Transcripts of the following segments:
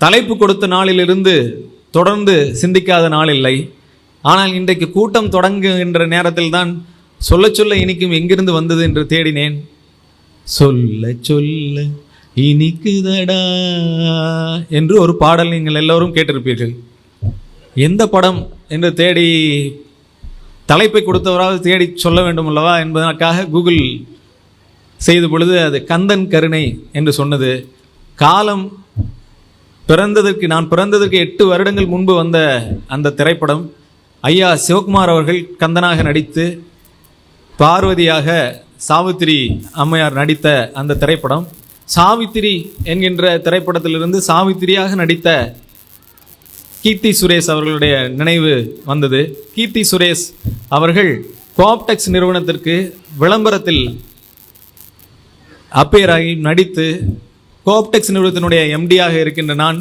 தலைப்பு கொடுத்த நாளிலிருந்து தொடர்ந்து சிந்திக்காத நாள் இல்லை. ஆனால் இன்றைக்கு கூட்டம் தொடங்குகின்ற நேரத்தில் தான் சொல்ல சொல்ல இனிக்கும் எங்கிருந்து வந்தது என்று தேடினேன். சொல்ல சொல்ல இனிக்குதடா என்று ஒரு பாடல் நீங்கள் எல்லோரும் கேட்டிருப்பீர்கள். எந்த படம் என்று தேடி தலைப்பை கொடுத்தவரால் தேடி சொல்ல வேண்டும் அல்லவா என்பதற்காக கூகுள் செய்த பொழுது அது கந்தன் கருணை என்று சொன்னது. காலம் நான் பிறந்ததற்கு 8 வருடங்கள் முன்பு வந்த அந்த திரைப்படம். ஐயா சிவகுமார் அவர்கள் கந்தனாக நடித்து பார்வதியாக சாவித்திரி அம்மையார் நடித்த அந்த திரைப்படம். சாவித்திரி என்கின்ற திரைப்படத்திலிருந்து சாவித்திரியாக நடித்த கீர்த்தி சுரேஷ் அவர்களுடைய நினைவு வந்தது. கீர்த்தி சுரேஷ் அவர்கள் கோஆப்டெக்ஸ் நிறுவனத்திற்கு விளம்பரத்தில் அப்பேராகி நடித்து கோஆப்டெக்ஸ் நிறுவனத்தினுடைய எம்டியாக இருக்கின்ற நான்,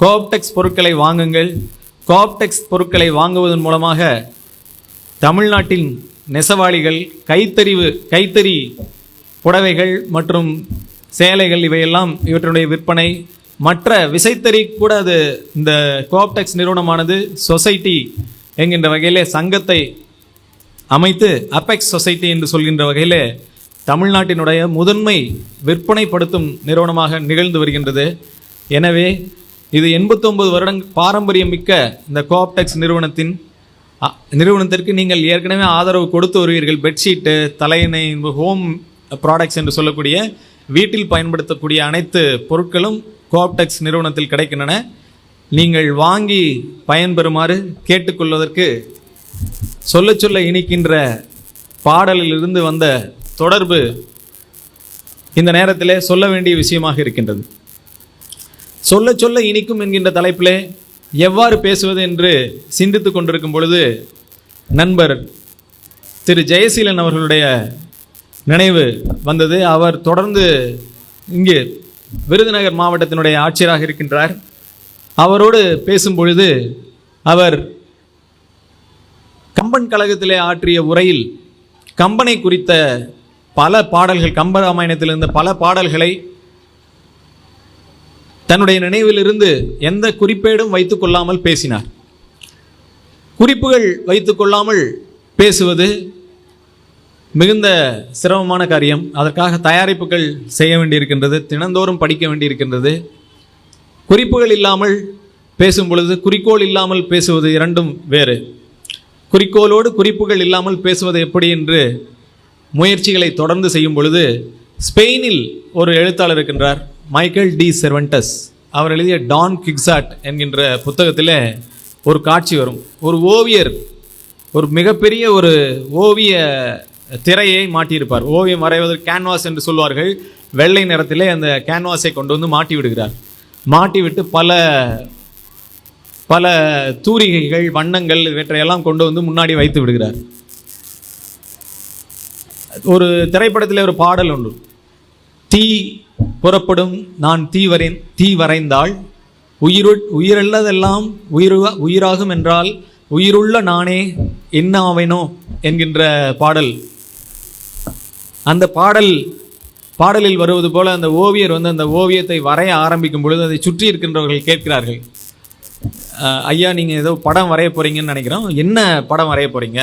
கோஆப்டெக்ஸ் பொருட்களை வாங்குங்கள், கோஆப்டெக்ஸ் பொருட்களை வாங்குவதன் மூலமாக தமிழ்நாட்டின் நெசவாளிகள் கைத்தறி புடவைகள் மற்றும் சேலைகள் இவற்றினுடைய விற்பனை, மற்ற விசைத்தறி கூட அது இந்த கோஆப்டெக்ஸ் நிறுவனமானது சொசைட்டி என்கின்ற வகையிலே சங்கத்தை அமைத்து அப்பெக்ஸ் சொசைட்டி என்று சொல்கின்ற வகையிலே தமிழ்நாட்டினுடைய முதன்மை விற்பனைப்படுத்தும் நிறுவனமாக நிகழ்ந்து வருகின்றது. எனவே இது 89 வருடங்கள் பாரம்பரியம் மிக்க இந்த கோஆப்டெக்ஸ் நிறுவனத்திற்கு நீங்கள் ஏற்கனவே ஆதரவு கொடுத்து வருவீர்கள். பெட்ஷீட்டு, தலையணை, ஹோம் ப்ராடக்ட்ஸ் என்று சொல்லக்கூடிய வீட்டில் பயன்படுத்தக்கூடிய அனைத்து பொருட்களும் கோஆப்டெக்ஸ் நிறுவனத்தில் கிடைக்கின்றன. நீங்கள் வாங்கி பயன்பெறுமாறு கேட்டுக்கொள்வதற்கு சொல்ல சொல்ல இனிக்கின்ற பாடலிலிருந்து வந்த தொடர்பு இந்த நேரத்திலே சொல்ல வேண்டிய விஷயமாக இருக்கின்றது. சொல்ல சொல்ல இனிக்கும் என்கின்ற தலைப்பிலே எவ்வாறு பேசுவது என்று சிந்தித்து கொண்டிருக்கும் பொழுது நண்பர் திரு ஜெயசீலன் அவர்களுடைய நினைவு வந்தது. அவர் தொடர்ந்து இங்கு விருதுநகர் மாவட்டத்தினுடைய ஆட்சியராக இருக்கின்றார். அவரோடு பேசும் பொழுது அவர் கம்பன் கழகத்திலே ஆற்றிய உரையில் கம்பனை குறித்த பல பாடல்கள், கம்பராமாயணத்தில் இருந்த பல பாடல்களை தன்னுடைய நினைவிலிருந்து எந்த குறிப்பேடும் வைத்துக் கொள்ளாமல் பேசினார். குறிப்புகள் வைத்துக் கொள்ளாமல் பேசுவது மிகுந்த சிரமமான காரியம். அதற்காக தயாரிப்புகள் செய்ய வேண்டியிருக்கின்றது, தினந்தோறும் படிக்க வேண்டியிருக்கின்றது. குறிப்புகள் இல்லாமல் பேசும் பொழுது குறிக்கோள் இல்லாமல் பேசுவது இரண்டும் வேறு. குறிக்கோளோடு குறிப்புகள் இல்லாமல் பேசுவது எப்படி என்று முயற்சிகளை தொடர்ந்து செய்யும் பொழுது ஸ்பெயினில் ஒரு எழுத்தாளர் இருக்கின்றார், மைக்கேல் டி செர்வன்டஸ். அவர் எழுதிய டான் கிக்ஸாட் என்கின்ற புத்தகத்தில் ஒரு காட்சி வரும். ஒரு ஓவியர் ஒரு மிகப்பெரிய ஒரு ஓவிய திரையை மாட்டியிருப்பார். ஓவியம் வரைவதற்கு கேன்வாஸ் என்று சொல்வார்கள். வெள்ளை நிறத்திலே அந்த கேன்வாஸை கொண்டு வந்து மாட்டி விடுகிறார். மாட்டிவிட்டு பல தூரிகைகள், வண்ணங்கள் இவற்றையெல்லாம் கொண்டு வந்து முன்னாடி வைத்து விடுகிறார். ஒரு திரைப்படத்தில் ஒரு பாடல் உண்டு. தீ புறப்படும், நான் தீ வரைந்தால் உயிரல்லதெல்லாம் உயிராகும் என்றால் உயிருள்ள நானே என்ன ஆவேனோ என்கின்ற பாடல். அந்த பாடலில் வருவது போல அந்த ஓவியர் வந்து அந்த ஓவியத்தை வரைய ஆரம்பிக்கும் பொழுது அதை சுற்றி இருக்கின்றவர்கள் கேட்கிறார்கள், ஐயா நீங்கள் ஏதோ படம் வரைய போறீங்கன்னு நினைக்கிறோம், என்ன படம் வரைய போறீங்க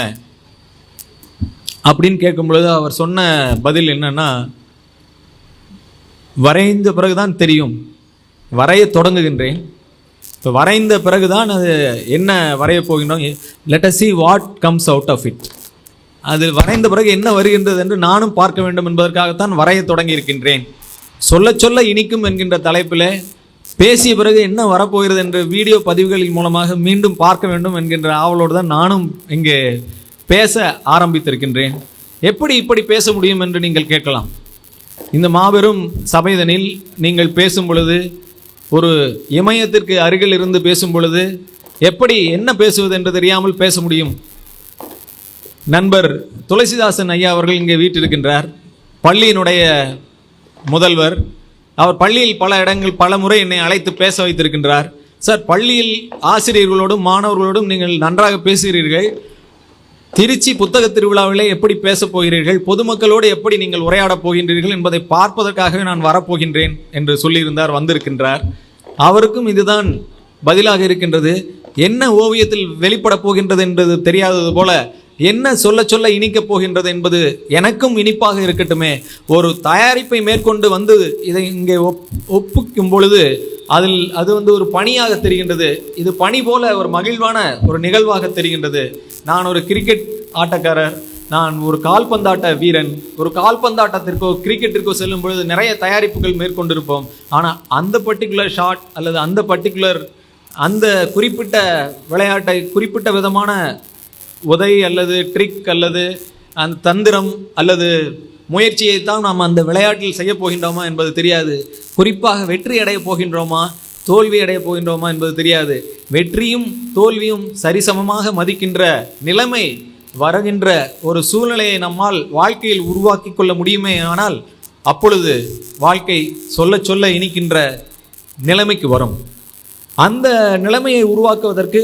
அப்படின்னு கேட்கும் பொழுது அவர் சொன்ன பதில் என்னன்னா, வரைந்த பிறகுதான் தெரியும், வரைய தொடங்குகின்றேன், இப்போ வரைந்த பிறகுதான் அது என்ன வரைய போகின்றோம், let us see what comes out of it. அது வரைந்த பிறகு என்ன வருகின்றது என்று நானும் பார்க்க வேண்டும் என்பதற்காகத்தான் வரைய தொடங்கி இருக்கின்றேன். சொல்ல சொல்ல இனிக்கும் என்கின்ற தலைப்பில் பேசிய பிறகு என்ன வரப்போகிறது என்ற வீடியோ பதிவுகளின் மூலமாக மீண்டும் பார்க்க வேண்டும் என்கின்ற ஆவலோடு தான் நானும் இங்கே பேச ஆரம்பித்திருக்கின்றேன். எப்படி இப்படி பேச முடியும் என்று நீங்கள் கேட்கலாம். இந்த மாபெரும் சபைதனில் நீங்கள் பேசும் பொழுது, ஒரு இமயத்திற்கு அருகில் இருந்து பேசும் பொழுது எப்படி என்ன பேசுவது என்று தெரியாமல் பேச முடியும்? நண்பர் துளசிதாசன் ஐயா அவர்கள் இங்கே வீட்டிருக்கின்றார். பள்ளியினுடைய முதல்வர். அவர் பள்ளியில் பல இடங்கள் பல முறை என்னை அழைத்து பேச வைத்திருக்கின்றார். சார், பள்ளியில் ஆசிரியர்களோடும் மாணவர்களோடும் நீங்கள் நன்றாக பேசுகிறீர்கள், திருச்சி புத்தக திருவிழாவிலே எப்படி பேசப் போகிறீர்கள், பொதுமக்களோடு எப்படி நீங்கள் உரையாடப் போகின்றீர்கள் என்பதை பார்ப்பதற்காகவே நான் வரப்போகின்றேன் என்று சொல்லியிருந்தார். வந்திருக்கின்றார். அவருக்கும் இதுதான் பதிலாக இருக்கின்றது. என்ன ஓவியத்தில் வெளிப்பட போகின்றது என்பது தெரியாதது போல என்ன சொல்ல சொல்ல இனிக்கப் போகின்றது என்பது எனக்கும் இனிப்பாக இருக்கட்டுமே. ஒரு தயாரிப்பை மேற்கொண்டு வந்து இதை இங்கே ஒப்புக்கும் பொழுது அது ஒரு பணியாக தெரிகின்றது. இது பணி போல ஒரு மகிழ்வான ஒரு நிகழ்வாக தெரிகின்றது. நான் ஒரு கிரிக்கெட் ஆட்டக்காரர், நான் ஒரு கால்பந்தாட்ட வீரன். ஒரு கால்பந்தாட்டத்திற்கோ கிரிக்கெட்டிற்கோ செல்லும் பொழுது நிறைய தயாரிப்புகள் மேற்கொண்டிருப்போம். ஆனால் அந்த பர்டிகுலர் ஷாட் அல்லது அந்த குறிப்பிட்ட விளையாட்டை குறிப்பிட்ட விதமான உதை அல்லது ட்ரிக் அல்லது அந்த தந்திரம் அல்லது முயற்சியை தான் நாம் அந்த விளையாட்டில் செய்ய போகின்றோமா என்பது தெரியாது. குறிப்பாக வெற்றி அடைய போகின்றோமா தோல்வி அடைய போகின்றோமா என்பது தெரியாது. வெற்றியும் தோல்வியும் சரிசமமாக மதிக்கின்ற நிலைமை வருகின்ற ஒரு சூழ்நிலையை நம்மால் வாழ்க்கையில் உருவாக்கி கொள்ள முடியுமே. ஆனால் அப்பொழுது வாழ்க்கை சொல்ல சொல்ல இனிக்கின்ற நிலைமைக்கு வரும். அந்த நிலைமையை உருவாக்குவதற்கு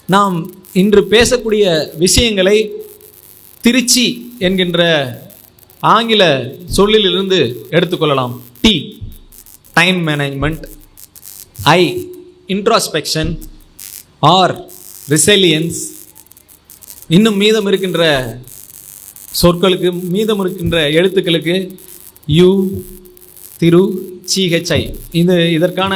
நாம் இன்று பேசக்கூடிய விஷயங்களை திருச்சி என்கின்ற ஆங்கில சொல்லிலிருந்து எடுத்துக்கொள்ளலாம். Time management, introspection, resilience. இன்னும் மீதம் இருக்கின்ற சொற்களுக்கு மீதம் இருக்கின்ற எழுத்துக்களுக்கு CHI. இதற்கான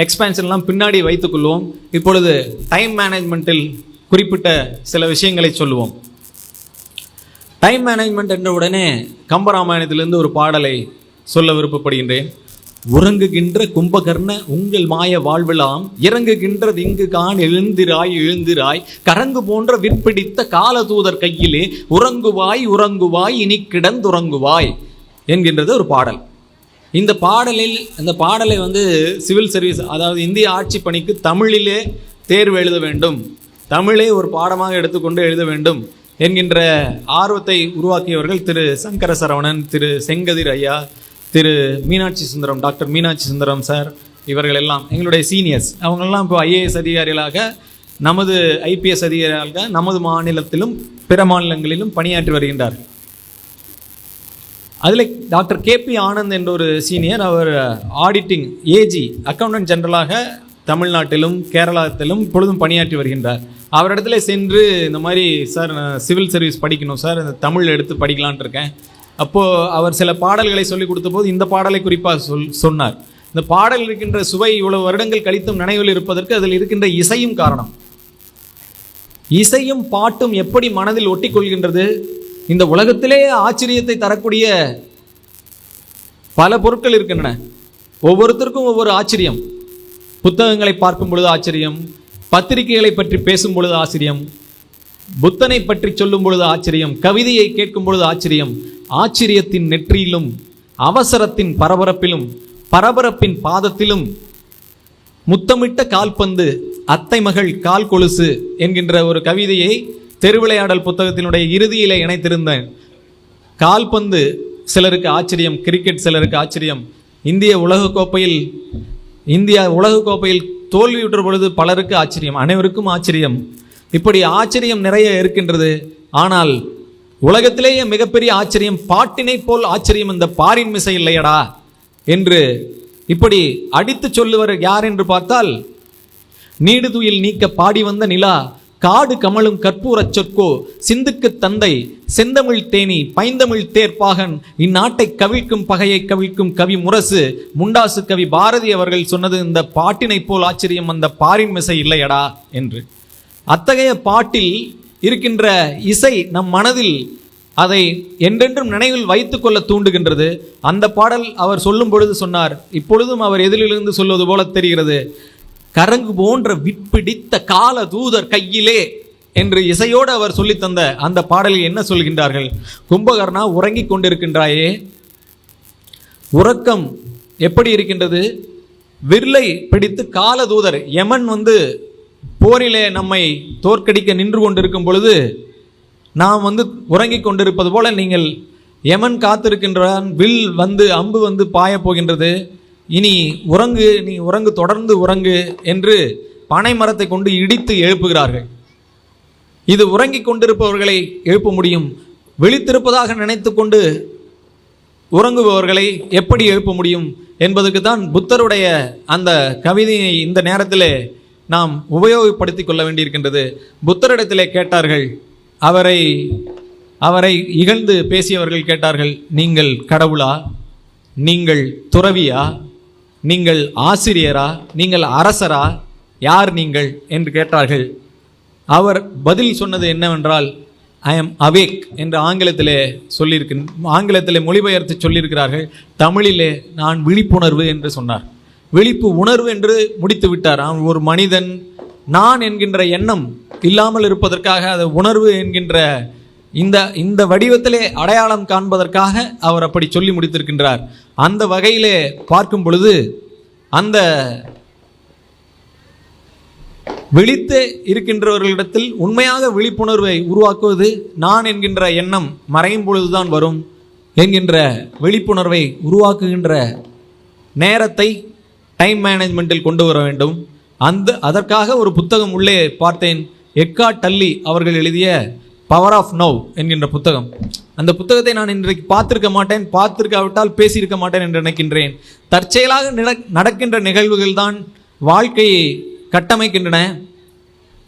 எக்ஸ்பேன்ஷன்லாம் பின்னாடி வைத்துக்கொள்வோம். இப்பொழுது டைம் மேனேஜ்மெண்ட்டில் குறிப்பிட்ட சில விஷயங்களை சொல்லுவோம். டைம் மேனேஜ்மெண்ட் என்ற உடனே கம்பராமாயணத்திலிருந்து ஒரு பாடலை சொல்ல விருப்பப்படுகின்றேன். உறங்குகின்ற கும்பகர்ண உங்கள் மாய வாழ்வெல்லாம் இறங்குகின்றது இங்கு கான் எழுந்திராய் எழுந்திராய் கரங்கு போன்ற விற்பிடித்த காலதூதர் கையிலே உறங்குவாய் உறங்குவாய் இனி கிடந்துறங்குவாய் என்கின்றது ஒரு பாடல். இந்த பாடலை சிவில் சர்வீஸ், அதாவது இந்திய ஆட்சி பணிக்கு தமிழிலே தேர்வு எழுத வேண்டும், தமிழே ஒரு பாடமாக எடுத்துக்கொண்டு எழுத வேண்டும் என்கின்ற ஆர்வத்தை உருவாக்கியவர்கள் திரு சங்கர சரவணன், திரு செங்கதிர் ஐயா, திரு மீனாட்சி சுந்தரம், டாக்டர் மீனாட்சி சுந்தரம் சார். இவர்கள் எல்லாம் எங்களுடைய சீனியர்ஸ். அவங்களெல்லாம் இப்போ IAS அதிகாரிகளாக, நமது IPS அதிகாரிகளாக நமது மாநிலத்திலும் பிற மாநிலங்களிலும் பணியாற்றி வருகின்றார்கள். அதில் டாக்டர் KP ஆனந்த் என்ற ஒரு சீனியர், அவர் ஆடிட்டிங் AG அக்கௌண்டன்ட் ஜெனரலாக தமிழ்நாட்டிலும் கேரளத்திலும் இப்பொழுதும் பணியாற்றி வருகின்றார். அவரிடத்துல சென்று இந்த மாதிரி சார் சிவில் சர்வீஸ் படிக்கணும் சார், இந்த தமிழ் எடுத்து படிக்கலான் இருக்கேன். அப்போது அவர் சில பாடல்களை சொல்லிக் கொடுத்த போது இந்த பாடலை குறிப்பாக சொன்னார். இந்த பாடல் இருக்கின்ற சுவை இவ்வளவு வருடங்கள் கழித்தும் நினைவில் இருப்பதற்கு அதில் இருக்கின்ற இசையும் காரணம். இசையும் பாட்டும் எப்படி மனதில் ஒட்டி கொள்கின்றது. இந்த உலகத்திலே ஆச்சரியத்தை தரக்கூடிய பல பொருட்கள் இருக்கின்றன. ஒவ்வொருத்தருக்கும் ஒவ்வொரு ஆச்சரியம். புத்தகங்களை பார்க்கும் பொழுது ஆச்சரியம், பத்திரிகைகளை பற்றி பேசும் பொழுது ஆச்சரியம், புத்தனை பற்றி சொல்லும் பொழுது ஆச்சரியம், கவிதையை கேட்கும் பொழுது ஆச்சரியம். ஆச்சரியத்தின் நெற்றியிலும் அவசரத்தின் பரபரப்பிலும் பரபரப்பின் பாதத்திலும் முத்தமிட்ட கால்பந்து அத்தை மகள் கால் கொலுசு என்கின்ற ஒரு கவிதையை தெருவிளையாடல் புத்தகத்தினுடைய இறுதியிலே இணைத்திருந்தேன். கால்பந்து சிலருக்கு ஆச்சரியம், கிரிக்கெட் சிலருக்கு ஆச்சரியம். இந்தியா உலகக்கோப்பையில் தோல்வியுற்ற பொழுது பலருக்கு ஆச்சரியம், அனைவருக்கும் ஆச்சரியம். இப்படி ஆச்சரியம் நிறைய இருக்கின்றது. ஆனால் உலகத்திலேயே மிகப்பெரிய ஆச்சரியம், பாட்டினை போல் ஆச்சரியம் இந்த பாரின் மிசை இல்லையடா என்று இப்படி அடித்து சொல்லுவர் யார் என்று பார்த்தால், நீடுதுயில் நீக்க பாடி வந்த நிலா, காடு கமலும் கற்பூர சொற்கோ, சிந்துக்கு தந்தை செந்தமிழ் தேனி பைந்தமிழ் தேர்ப்பாகன், இந்நாட்டை கவிழ்க்கும் பகையை கவிழ்க்கும் கவி முரசு முண்டாசு கவி பாரதி அவர்கள் சொன்னது இந்த பாட்டினை போல் ஆச்சரியம் அந்த பாரின் மிசை இல்லையடா என்று. அத்தகைய பாட்டில் இருக்கின்ற இசை நம் மனதில் அதை என்றென்றும் நினைவில் வைத்துக் கொள்ள தூண்டுகின்றது. அந்த பாடல் அவர் சொல்லும் பொழுது சொன்னார், இப்பொழுதும் அவர் எதிரிலிருந்து சொல்வது போல தெரிகிறது. கரங்கு போன்ற விற்பிடித்த கால தூதர் கையிலே என்று இசையோடு அவர் சொல்லித்தந்த அந்த பாடலில் என்ன சொல்கின்றார்கள்? கும்பகர்ணா உறங்கிக் கொண்டிருக்கின்றாயே, உறக்கம் எப்படி இருக்கின்றது? வில்லை பிடித்து கால தூதர் யமன் போரிலே நம்மை தோற்கடிக்க நின்று கொண்டிருக்கும் பொழுது நாம் உறங்கிக் கொண்டிருப்பது போல நீங்கள் யமன் காத்திருக்கின்றான். வில் அம்பு பாய போகின்றது. இனி உறங்கு, நீ உறங்கு, தொடர்ந்து உறங்கு என்று பனை மரத்தை கொண்டு இடித்து எழுப்புகிறார்கள். இது உறங்கிக் கொண்டிருப்பவர்களை எழுப்ப முடியும். விழித்திருப்பதாக நினைத்து கொண்டு உறங்குபவர்களை எப்படி எழுப்ப முடியும்? என்பதற்கு தான் புத்தருடைய அந்த கவிதையை இந்த நேரத்திலே நாம் உபயோகப்படுத்தி கொள்ள வேண்டியிருக்கின்றது. புத்தரிடத்திலே கேட்டார்கள், அவரை இகழ்ந்து பேசியவர்கள் கேட்டார்கள், நீங்கள் கடவுளா, நீங்கள் துறவியா, நீங்கள் ஆசிரியரா, நீங்கள் அரசரா, யார் நீங்கள் என்று கேட்டார்கள். அவர் பதில் சொன்னது என்னவென்றால், ஐ எம் அவேக் என்று ஆங்கிலத்திலே மொழிபெயர்த்து சொல்லியிருக்கிறார்கள். தமிழிலே நான் விழிப்புணர்வு என்று சொன்னார். விழிப்பு உணர்வு என்று முடித்து விட்டார். அவன் ஒரு மனிதன் நான் என்கின்ற எண்ணம் இல்லாமல் இருப்பதற்காக அதை உணர்வு என்கின்ற இந்த வடிவத்திலே அடையாளம் காண்பதற்காக அவர் அப்படி சொல்லி முடித்திருக்கின்றார். அந்த வகையிலே பார்க்கும் பொழுது அந்த விழித்து இருக்கின்றவர்களிடத்தில் உண்மையாக விழிப்புணர்வை உருவாக்குவது நான் என்கின்ற எண்ணம் மறையும் பொழுதுதான் வரும் என்கின்ற விழிப்புணர்வை உருவாக்குகின்ற நேரத்தை டைம் மேனேஜ்மெண்ட்டில் கொண்டு வர வேண்டும். அதற்காக ஒரு புத்தகம் உள்ளே பார்த்தேன். எக்கார்ட் டல்லி அவர்கள் எழுதிய பவர் ஆஃப் நவ் என்கின்ற புத்தகம். அந்த புத்தகத்தை நான் இன்றைக்கு பார்த்திருக்காவிட்டால் பேசியிருக்க மாட்டேன் என்று நினைக்கின்றேன். தற்செயலாக நடக்கின்ற நிகழ்வுகள் தான் வாழ்க்கையை கட்டமைக்கின்றன.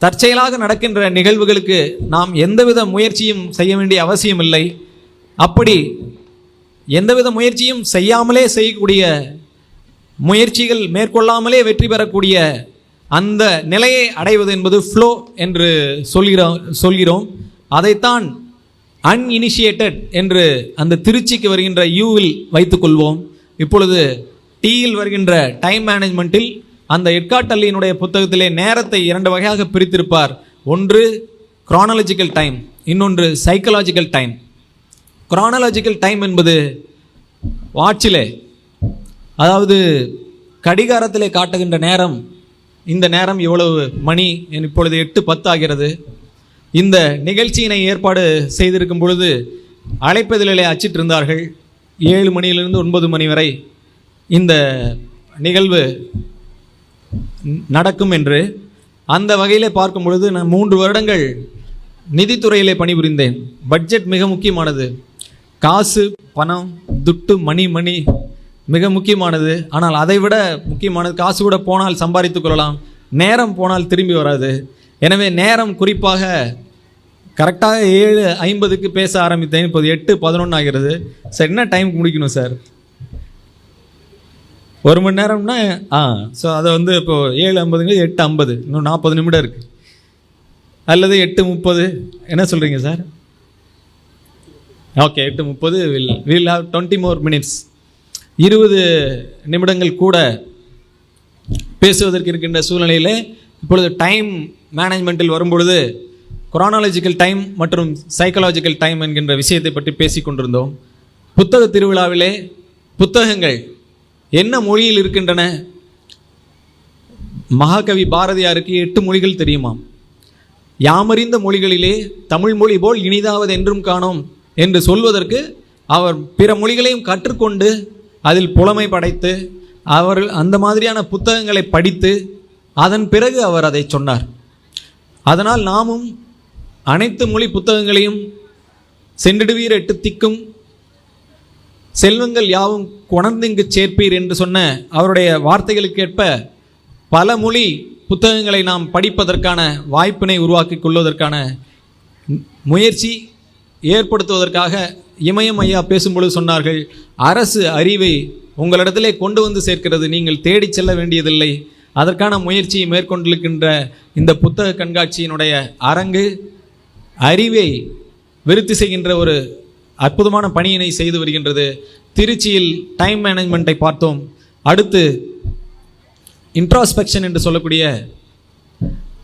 தற்செயலாக நடக்கின்ற நிகழ்வுகளுக்கு நாம் எந்தவித முயற்சியும் செய்ய வேண்டிய அவசியம் இல்லை. அப்படி எந்தவித முயற்சியும் செய்யாமலே செய்யக்கூடிய, முயற்சிகள் மேற்கொள்ளாமலே வெற்றி பெறக்கூடிய அந்த நிலையை அடைவது என்பது ஃப்ளோ என்று சொல்கிறோம். அதைத்தான் அன்இனிஷியேட்டட் என்று அந்த திருச்சிக்கு வருகின்ற யூவில் வைத்துக்கொள்வோம். இப்பொழுது டீயில் வருகின்ற டைம் மேனேஜ்மெண்ட்டில் அந்த எக்கார்ட் டல்லியினுடைய புத்தகத்திலே நேரத்தை 2 வகையாக பிரித்திருப்பார். ஒன்று குரானாலஜிக்கல் டைம், இன்னொன்று சைக்கலாஜிக்கல் டைம். குரானாலஜிக்கல் டைம் என்பது வாட்சிலே, அதாவது கடிகாரத்திலே காட்டுகின்ற நேரம், இந்த நேரம் இவ்வளவு மணி, இப்பொழுது 8:10 ஆகிறது. இந்த நிகழ்ச்சியினை ஏற்பாடு செய்திருக்கும் பொழுது அழைப்பதிலே அச்சிட்டிருந்தார்கள் 7 மணியிலிருந்து 9 மணி வரை இந்த நிகழ்வு நடக்கும் என்று. அந்த வகையிலே பார்க்கும் பொழுது நான் 3 வருடங்கள் நிதித்துறையிலே பணிபுரிந்தேன். பட்ஜெட் மிக முக்கியமானது. காசு, பணம், துட்டு, மணி மிக முக்கியமானது. ஆனால் அதை விட முக்கியமானது, காசு கூட போனால் சம்பாதித்து கொள்ளலாம், நேரம் போனால் திரும்பி வராது. எனவே நேரம் குறிப்பாக கரெக்டாக 7:50க்கு பேச ஆரம்பித்தேன். இப்போது 8:11 ஆகிறது. சார் என்ன டைமுக்கு முடிக்கணும் சார்? 1 மணி நேரம்னா ஸோ அதை இப்போது 7:50 8:50, இன்னும் 40 நிமிடம் இருக்குது. அல்லது 8:30, என்ன சொல்கிறீங்க sir? Okay, 8:30 will have 20 more minutes. 20 நிமிடங்கள் கூட பேசுவதற்கு இருக்கின்ற சூழ்நிலையில் இப்பொழுது டைம் மேனேஜ்மெண்ட்டில் வரும்பொழுது குரானாலஜிக்கல் டைம் மற்றும் சைக்கலாஜிக்கல் டைம் என்கின்ற விஷயத்தை பற்றி பேசி கொண்டிருந்தோம். புத்தக திருவிழாவிலே புத்தகங்கள் என்ன மொழியில் இருக்கின்றன? மகாகவி பாரதியாருக்கு 8 மொழிகள் தெரியுமாம். யாமறிந்த மொழிகளிலே தமிழ் மொழி போல் இனிதாவது என்றும் காணோம் என்று சொல்வதற்கு அவர் பிற மொழிகளையும் கற்றுக்கொண்டு அதில் புலமை படைத்து அவர்கள் அந்த மாதிரியான புத்தகங்களை படித்து அதன் பிறகு அவர் அதை சொன்னார். அதனால் நாமும் அனைத்து மொழி புத்தகங்களையும் சென்றிடுவீர் 8 திக்கும் செல்வங்கள் யாவும் கொணர்ந்திங்கு சேர்ப்பீர் என்று சொன்ன அவருடைய வார்த்தைகளுக்கு ஏற்ப பல மொழி புத்தகங்களை நாம் படிப்பதற்கான வாய்ப்பினை உருவாக்கி கொள்வதற்கான முயற்சி ஏற்படுத்துவதற்காக இமயம் ஐயா பேசும்பொழுது சொன்னார்கள், அரசு அறிவை உங்களிடத்திலே கொண்டு வந்து சேர்க்கிறது, நீங்கள் தேடி செல்ல வேண்டியதில்லை. அதற்கான முயற்சியை மேற்கொண்டிருக்கின்ற இந்த புத்தக கண்காட்சியினுடைய அரங்கு அறிவை விருத்தி செய்கின்ற ஒரு அற்புதமான பணியினை செய்து வருகின்றது. திருச்சியில் டைம் மேனேஜ்மெண்ட்டை பார்த்தோம். அடுத்து இன்ட்ராஸ்பெக்ஷன் என்று சொல்லக்கூடிய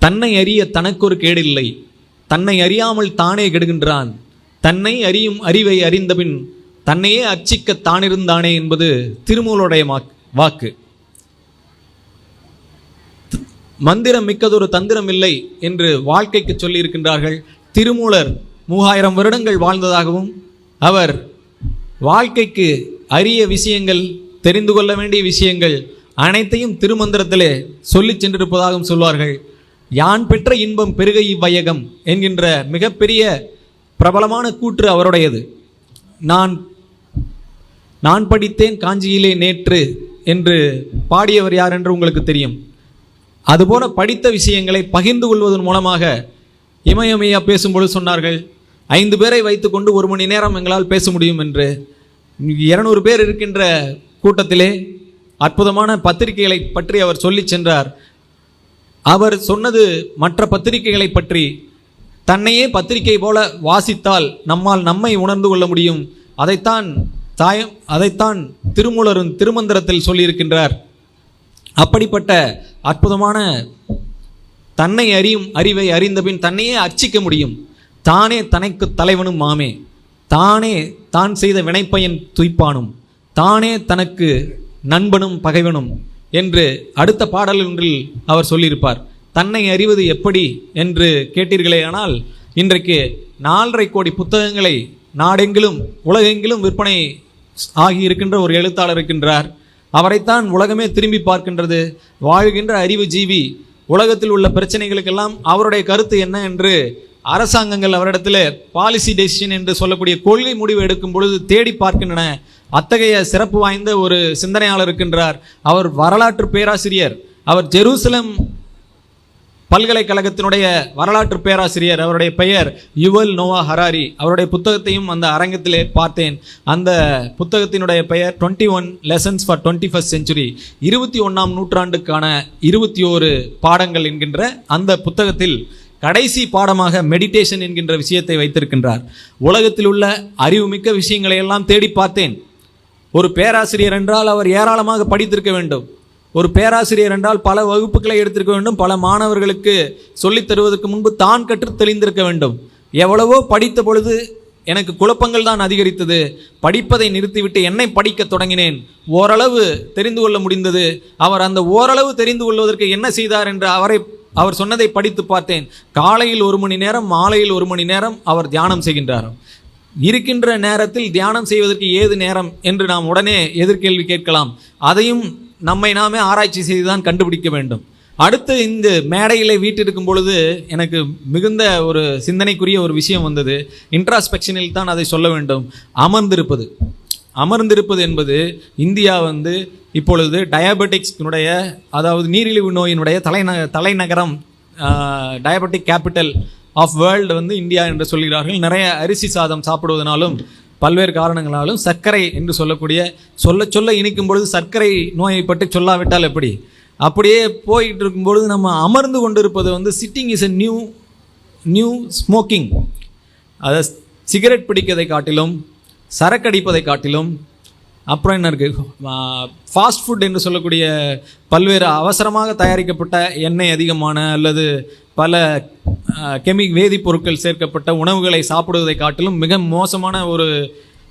தன்னை அறிய தனக்கு ஒரு கேடில்லை, தன்னை அறியாமல் தானே கெடுகின்றான், தன்னை அறியும் அறிவை அறிந்தபின் தன்னையே அர்ச்சிக்க தானிருந்தானே என்பது திருமூலருடைய வாக்கு. மந்திரம் மிக்கதொரு தந்திரம் இல்லை என்று வாழ்க்கைக்கு சொல்லி இருக்கின்றார்கள். திருமூலர் 3000 வருடங்கள் வாழ்ந்ததாகவும் அவர் வாழ்க்கைக்கு அரிய விஷயங்கள், தெரிந்து கொள்ள வேண்டிய விஷயங்கள் அனைத்தையும் திருமந்திரத்திலே சொல்லி சென்றிருப்பதாகவும் சொல்வார்கள். யான் பெற்ற இன்பம் பெருக இவ்வையகம் என்கின்ற மிகப்பெரிய பிரபலமான கூற்று அவருடையது. நான் படித்தேன் காஞ்சியிலே நேற்று என்று பாடியவர் யார் என்று உங்களுக்கு தெரியும். அதுபோல படித்த விஷயங்களை பகிர்ந்து கொள்வதன் மூலமாக இமயமையா பேசும்பொழுது சொன்னார்கள், 5 பேரை வைத்துக்கொண்டு 1 மணி நேரம் எங்களால் பேச முடியும் என்று. 200 பேர் இருக்கின்ற கூட்டத்திலே அற்புதமான பத்திரிகைகளை பற்றி அவர் சொல்லி சென்றார். அவர் சொன்னது மற்ற பத்திரிகைகளை பற்றி, தன்னையே பத்திரிகை போல வாசித்தால் நம்மால் நம்மை உணர்ந்து கொள்ள முடியும். அதைத்தான் திருமூலரும் திருமந்திரத்தில் சொல்லியிருக்கின்றார். அப்படிப்பட்ட அற்புதமான தன்னை அறியும் அறிவை அறிந்தபின் தன்னையே அர்ச்சிக்க முடியும். தானே தனக்கு தலைவனும் மாமே, தானே தான் செய்த வினைப்பயன் துய்ப்பானும், தானே தனக்கு நண்பனும் பகைவனும் என்று அடுத்த பாடல் ஒன்றில் அவர் சொல்லியிருப்பார். தன்னை அறிவது எப்படி என்று கேட்டீர்களே, ஆனால் இன்றைக்கு 4.5 கோடி புத்தகங்களை நாடெங்கிலும் உலகெங்கிலும் விற்பனை ஆகி இருக்கின்ற ஒரு எழுத்தாளர் இருக்கின்றார். அவரைத்தான் உலகமே திரும்பி பார்க்கின்றது. வாழ்கின்ற அறிவு ஜீவி. உலகத்தில் உள்ள பிரச்சனைகளுக்கெல்லாம் அவருடைய கருத்து என்ன என்று அரசாங்கங்கள் அவரிடத்தில் பாலிசி டெசிஷன் என்று சொல்லக்கூடிய கொள்கை முடிவு எடுக்கும் பொழுது தேடி பார்க்கின்றன. அத்தகைய சிறப்பு வாய்ந்த ஒரு சிந்தனையாளர் இருக்கின்றார். அவர் வரலாற்று பேராசிரியர். அவர் ஜெருசலம் பல்கலைக்கழகத்தினுடைய வரலாற்று பேராசிரியர். அவருடைய பெயர் யுவல் நோவா ஹராரி. அவருடைய புத்தகத்தையும் அந்த அரங்கத்திலே பார்த்தேன். அந்த புத்தகத்தினுடைய பெயர் 21 Lessons for 21st Century, 21ஆம் நூற்றாண்டுக்கான 21 பாடங்கள் என்கின்ற அந்த புத்தகத்தில் கடைசி பாடமாக மெடிடேஷன் என்கின்ற விஷயத்தை வைத்திருக்கின்றார். உலகத்தில் உள்ள அறிவுமிக்க விஷயங்களை எல்லாம் தேடி பார்த்தேன். ஒரு பேராசிரியர் என்றால் அவர் ஏராளமாக படித்திருக்க வேண்டும். ஒரு பேராசிரியர் என்றால் பல வகுப்புகளை எடுத்திருக்க வேண்டும். பல மாணவர்களுக்கு சொல்லித் தருவதற்கு முன்பு தான் கற்று தெளிந்திருக்க வேண்டும். எவ்வளவோ படித்த பொழுது எனக்கு குழப்பங்கள் தான் அதிகரித்தது. படிப்பதை நிறுத்திவிட்டு என்னை படிக்க தொடங்கினேன். ஓரளவு தெரிந்து கொள்ள முடிந்தது. அவர் அந்த ஓரளவு தெரிந்து கொள்வதற்கு என்ன செய்தார் என்று அவர் சொன்னதை படித்து பார்த்தேன். காலையில் 1 மணி நேரம், மாலையில் 1 மணி நேரம் அவர் தியானம் செய்கின்றார். இருக்கின்ற நேரத்தில் தியானம் செய்வதற்கு ஏது நேரம் என்று நாம் உடனே எதிர்கேள்வி கேட்கலாம். அதையும் நம்மை நாமே ஆராய்ச்சி செய்துதான் கண்டுபிடிக்க வேண்டும். அடுத்து இந்த மேடையில் வீட்டிருக்கும் பொழுது எனக்கு மிகுந்த ஒரு சிந்தனைக்குரிய ஒரு விஷயம் வந்தது. இன்ட்ராஸ்பெக்ஷனில் தான் அதை சொல்ல வேண்டும். அமர்ந்திருப்பது என்பது இந்தியா இப்பொழுது டயபெட்டிக்ஸ்னுடைய, அதாவது நீரிழிவு நோயினுடைய தலைநகரம், diabetic capital of world India என்று சொல்கிறார்கள். நிறைய அரிசி சாதம் சாப்பிடுவதனாலும் பல்வேறு காரணங்களாலும் சர்க்கரை என்று சொல்லக்கூடிய சொல்ல இனிக்கும் பொழுது சர்க்கரை நோயை பற்றி சொல்லாவிட்டால் எப்படி? அப்படியே போயிட்டு இருக்கும்பொழுது நம்ம அமர்ந்து கொண்டு இருப்பது sitting is a new smoking. அதை சிகரெட் பிடிப்பதை காட்டிலும், சரக்கடிப்பதை காட்டிலும், அப்புறம் என்ன இருக்குது, ஃபாஸ்ட் ஃபுட் என்று சொல்லக்கூடிய பல்வேறு அவசரமாக தயாரிக்கப்பட்ட எண்ணெய் அதிகமான அல்லது பல வேதிப்பொருட்கள் சேர்க்கப்பட்ட உணவுகளை சாப்பிடுவதை காட்டிலும் மிக மோசமான ஒரு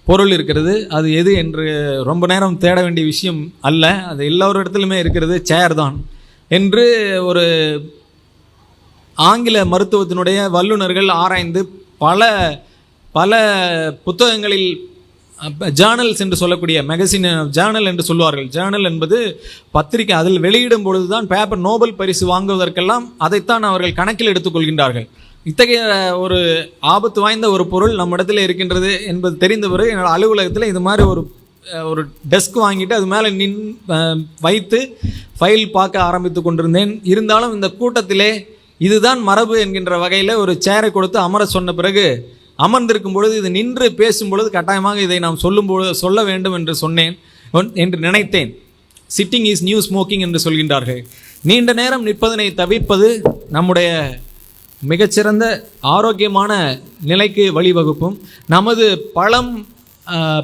பொருள் இருக்கிறது. அது எது என்று ரொம்ப நேரம் தேட வேண்டிய விஷயம் அல்ல. அது எல்லோரிடத்திலுமே இருக்கிறது. சேர் தான் என்று ஒரு ஆங்கில மருத்துவத்தினுடைய வல்லுநர்கள் ஆராய்ந்து பல புத்தகங்களில், ஜேர்னல்ஸ் என்று சொல்லக்கூடிய மேகசின், ஜேர்னல் என்று சொல்வார்கள். ஜேர்னல் என்பது பத்திரிகை. அதில் வெளியிடும் பொழுது தான் பேப்பர் நோபல் பரிசு வாங்குவதற்கெல்லாம் அதைத்தான் அவர்கள் கணக்கில் எடுத்துக்கொள்கின்றார்கள். இத்தகைய ஒரு ஆபத்து வாய்ந்த ஒரு பொருள் நம்மிடத்தில் இருக்கின்றது என்பது தெரிந்த பிறகு என்னோட அலுவலகத்தில் இது மாதிரி ஒரு டெஸ்க் வாங்கிட்டு அது மேலே வைத்து ஃபைல் பார்க்க ஆரம்பித்து கொண்டிருந்தேன். இருந்தாலும் இந்த கூட்டத்திலே இதுதான் மரபு என்கின்ற வகையில் ஒரு சேரை கொடுத்து அமர சொன்ன பிறகு அமர்ந்திருக்கும் பொழுது இது நின்று பேசும் பொழுது கட்டாயமாக இதை நாம் சொல்ல வேண்டும் என்று என்று நினைத்தேன். சிட்டிங் இஸ் நியூ ஸ்மோக்கிங் என்று சொல்கின்றார்கள். நீண்ட நேரம் நிற்பதனை தவிர்ப்பது நம்முடைய மிகச்சிறந்த ஆரோக்கியமான நிலைக்கு வழிவகுப்பும். நமது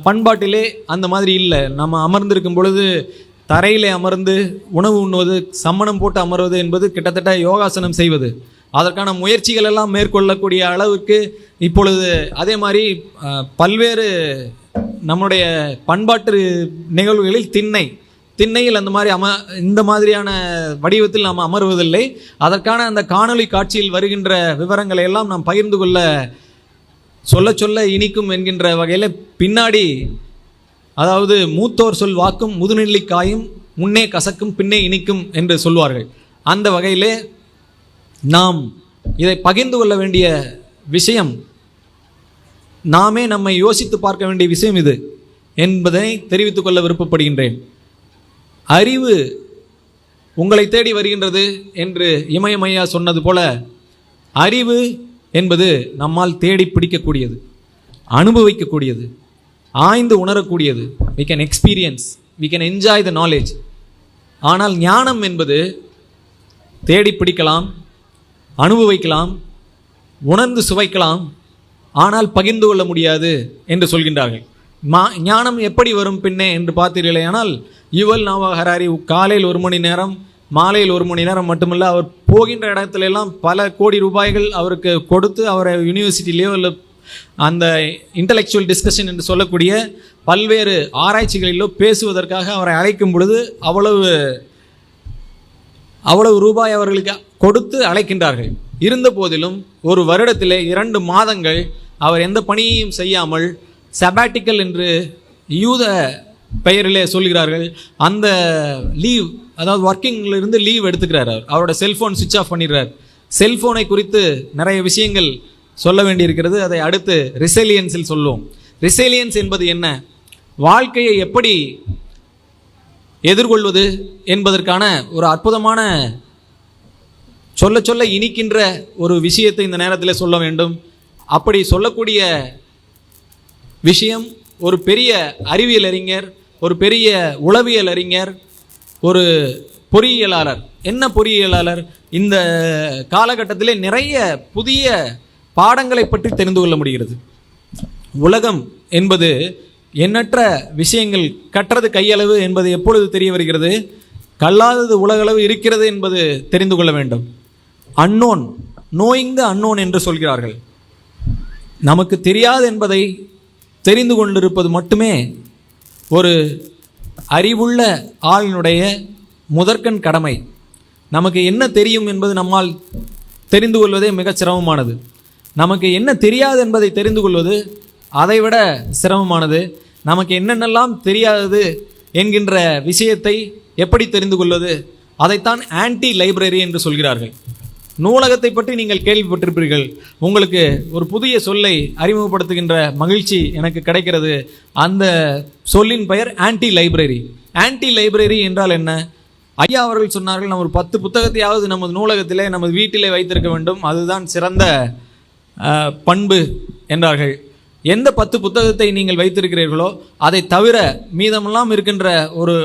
பண்பாட்டிலே அந்த மாதிரி இல்லை. நம்ம அமர்ந்திருக்கும் பொழுது தரையிலே அமர்ந்து உணவு உண்ணுவது, சம்மணம் போட்டு அமர்வது என்பது கிட்டத்தட்ட யோகாசனம் செய்வது. அதற்கான முயற்சிகள் எல்லாம் மேற்கொள்ளக்கூடிய அளவுக்கு இப்பொழுது அதே மாதிரி பல்வேறு நம்முடைய பண்பாட்டு நிகழ்வுகளில் திண்ணையில் அந்த மாதிரி இந்த மாதிரியான வடிவத்தில் நாம் அமர்வதில்லை. அதற்கான அந்த காணொளி காட்சியில் வருகின்ற விவரங்களை எல்லாம் நாம் பகிர்ந்து கொள்ள சொல்ல இனிக்கும் என்கின்ற வகையில் பின்னாடி, அதாவது மூத்தோர் சொல் வாக்கும் முதுநெல்லிக்காயும் முன்னே கசக்கும் பின்னே இனிக்கும் என்று சொல்வார்கள். அந்த வகையிலே நாம் இதை பகிர்ந்து கொள்ள வேண்டிய விஷயம், நாமே நம்மை யோசித்து பார்க்க வேண்டிய விஷயம் இது என்பதை தெரிவித்துக் கொள்ள விருப்பப்படுகின்றேன். அறிவு உங்களை தேடி வருகின்றது என்று இமயமையா சொன்னது போல, அறிவு என்பது நம்மால் தேடி பிடிக்கக்கூடியது, அனுபவிக்கக்கூடியது, ஆய்ந்து உணரக்கூடியது. we can experience, we can enjoy the knowledge. ஆனால் ஞானம் என்பது தேடி பிடிக்கலாம், அனுபவிக்கலாம், உணர்ந்து சுவைக்கலாம், ஆனால் பகிர்ந்து கொள்ள முடியாது என்று சொல்கின்றார்கள். ஞானம் எப்படி வரும் பின்னே என்று பார்த்தீர்களே ஆனால், யுவல் நோவா ஹராரி காலையில் 1 மணி நேரம், மாலையில் 1 மணி நேரம் மட்டுமல்ல, அவர் போகின்ற இடத்துல எல்லாம் பல கோடி ரூபாய்கள் அவருக்கு கொடுத்து அவரை யூனிவர்சிட்டிலேயோ இல்லை அந்த இன்டலெக்சுவல் டிஸ்கஷன் என்று சொல்லக்கூடிய பல்வேறு ஆராய்ச்சிகளிலோ பேசுவதற்காக அவரை அழைக்கும் பொழுது அவ்வளவு ரூபாய் அவர்களுக்கு கொடுத்து அழைக்கின்றார்கள். இருந்த போதிலும் ஒரு வருடத்திலே 2 மாதங்கள் அவர் எந்த பணியையும் செய்யாமல் சபாட்டிக்கல் என்று யூத பெயரிலே சொல்கிறார்கள், அந்த லீவ், அதாவது ஒர்க்கிங்கிலிருந்து லீவ் எடுத்துக்கிறார். அவரோட செல்ஃபோன் சுவிட்ச் ஆஃப் பண்ணிடுறார். செல்ஃபோனை குறித்து நிறைய விஷயங்கள் சொல்ல வேண்டியிருக்கிறது. அதை அடுத்து ரிசைலியன்ஸில் சொல்லுவோம். ரிசைலியன்ஸ் என்பது என்ன, வாழ்க்கையை எப்படி எதிர்கொள்வது என்பதற்கான ஒரு அற்புதமான சொல்ல சொல்ல இனிக்கின்ற ஒரு விஷயத்தை இந்த நேரத்தில் சொல்ல வேண்டும். அப்படி சொல்லக்கூடிய விஷயம் ஒரு பெரிய அறிவியல் அறிஞர், ஒரு பெரிய உளவியல் அறிஞர், ஒரு பொறியியலாளர். என்ன பொறியியலாளர்? இந்த காலகட்டத்திலே நிறைய புதிய பாடங்களை பற்றி தெரிந்து கொள்ள முடிகிறது. உலகம் என்பது எண்ணற்ற விஷயங்கள், கற்றது கையளவு என்பது எப்பொழுது தெரிய வருகிறது? கல்லாதது உலகளவு இருக்கிறது என்பது தெரிந்து கொள்ள வேண்டும். அன்னோன், நோயிங் த அன்னோன் என்று சொல்கிறார்கள். நமக்கு தெரியாது என்பதை தெரிந்து கொண்டிருப்பது மட்டுமே ஒரு அறிவுள்ள ஆளினுடைய முதற்கண் கடமை. நமக்கு என்ன தெரியும் என்பது நம்மால் தெரிந்து கொள்வதே மிக சிரமமானது. நமக்கு என்ன தெரியாது என்பதை தெரிந்து கொள்வது அதைவிட சிரமமானது. நமக்கு என்னென்னலாம் தெரியாதது என்கின்ற விஷயத்தை எப்படி தெரிந்து கொள்வது? அதைத்தான் ஆன்டி லைப்ரரி என்று சொல்கிறார்கள். நூலகத்தை பற்றி நீங்கள் கேள்விப்பட்டிருப்பீர்கள். உங்களுக்கு ஒரு புதிய சொல்லை அறிமுகப்படுத்துகின்ற மகிழ்ச்சி எனக்கு கிடைக்கிறது. அந்த சொல்லின் பெயர் ஆன்டி லைப்ரரி. ஆன்டி லைப்ரரி என்றால் என்ன? ஐயா அவர்கள் சொன்னார்கள், நம்ம ஒரு 10 புத்தகத்தையாவது நமது நூலகத்திலே, நமது வீட்டிலே வைத்திருக்க வேண்டும், அதுதான் சிறந்த பண்பு என்றார்கள். எந்த 10 புத்தகத்தை நீங்கள் வைத்திருக்கிறீர்களோ அதை தவிர மீதமெல்லாம் இருக்கின்ற ஒரு